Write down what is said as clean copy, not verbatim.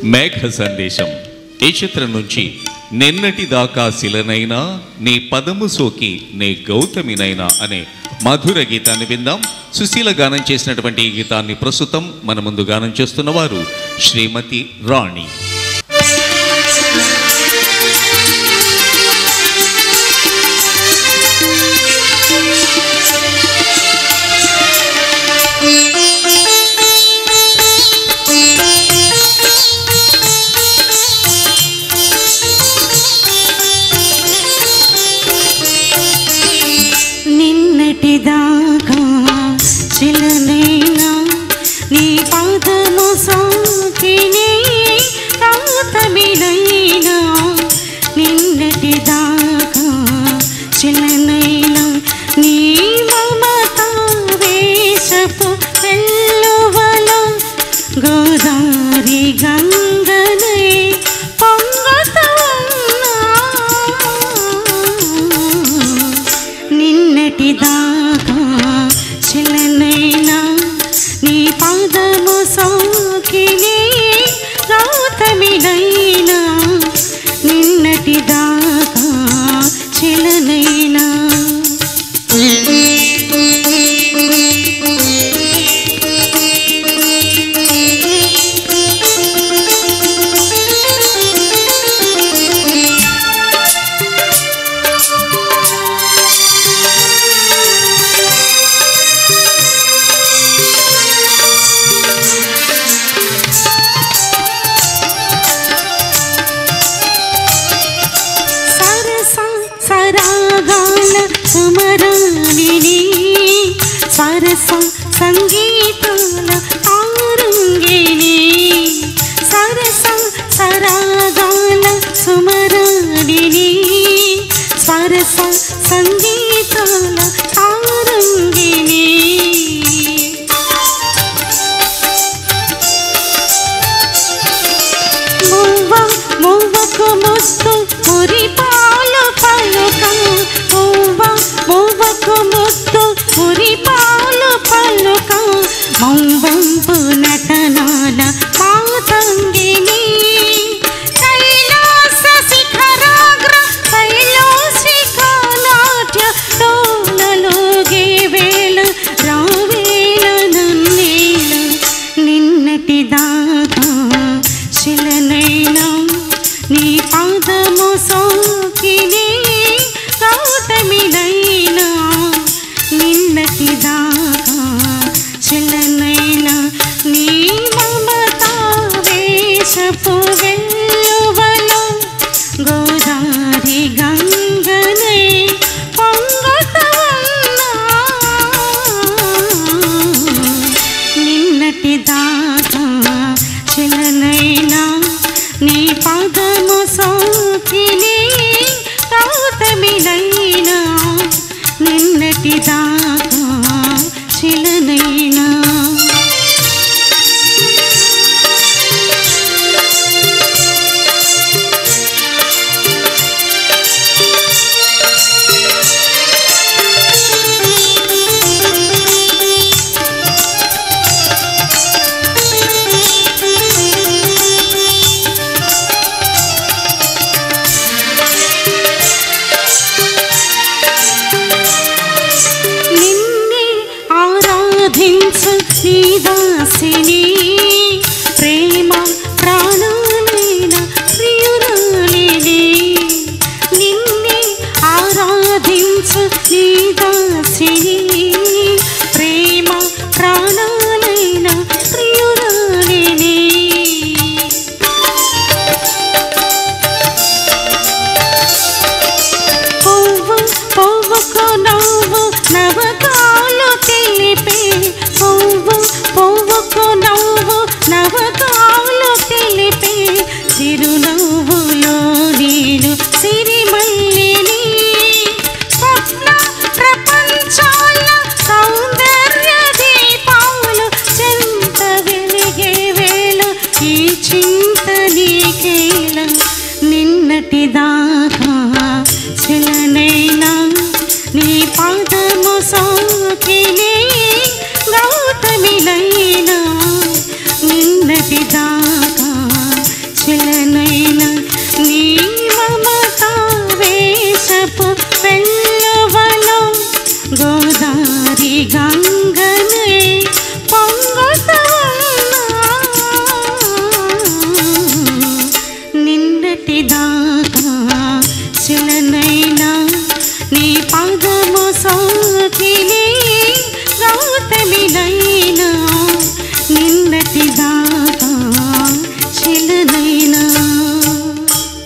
మేఘ సందేశం ఈ చిత్రం నుంచి నిన్నటి దాకా శిలనైనా నీ పదము సోకి నే గౌతమినైనా అనే మధుర గీతాన్ని విందాం. సుశీల గానం చేసినటువంటి ఈ గీతాన్ని ప్రస్తుతం మన ముందు గానం చేస్తున్నవారు శ్రీమతి రాణి. నిన్నటిదాకా చిలనైనా నీ పాదము సోకినే గౌతమినైనా నిన్నటిదాకా చిలనైనా నీ మమతా వేషపు వెల్లువల గోదారి గంగనై పొంగుతున్నా నిన్నటిదాకా చిలనైనా నీ పాదము సోకినే గౌతమినైనా నిన్నటిదాకా చిలనైనా సరాగాల సుమరాణిని సరస సంగీతాల ఆరంగిని సరస సరాగాల సుమరాణిని సరస సంగీతాల ఆరంగిని మువ్వకు ముస్తు మురిపాలు పలుక మువ్వకు ముస్తు మురిపాలు పలుక మౌవంపు నటనాల మాతంగిని కైలాస శిఖరాగ్ర కైలాసిక నాట్య డోలలోగే వేళ రావేళ నన్నేళ నిన్నటిదాకా శిలనైనా నీ పాదము సోకినే గౌతమినైనా నిన్నటిదాకా శిలనైనా నీ మమతా వేషపు వెల్లువల గోదారి గంగనై పొంగుతున్నా నిన్నటిదాకా శిలనైనా నీ పాదము సోకినే గౌతమినైనా నిన్నటిదాకా శిలనైనా నీ దాసిని ప్రేమ ప్రాణాలైన ప్రియురాలిని నిన్నే ఆరాధించు నీ దాసిని ప్రేమ ప్రాణాలైన ప్రియురాలిని పువ్వుకు నవ్వు నవకాలు తెలిపే పువ్వుకు నవ్వు నవకాలు తెలిపే చిరునవ్వులో నేను సిరిమల్లిని స్వప్న ప్రపంచాల సౌందర్య దీపాలు చెంత వెలిగే వేళ ఈ చింత నీకేల నిన్నటిదాకా శిలనైనా నీ పాదము సోకినే గౌతమినైనా నిన్నటిదాకా నిన్నటి దాకా శిలనైనా నీ పాదము సోకిలే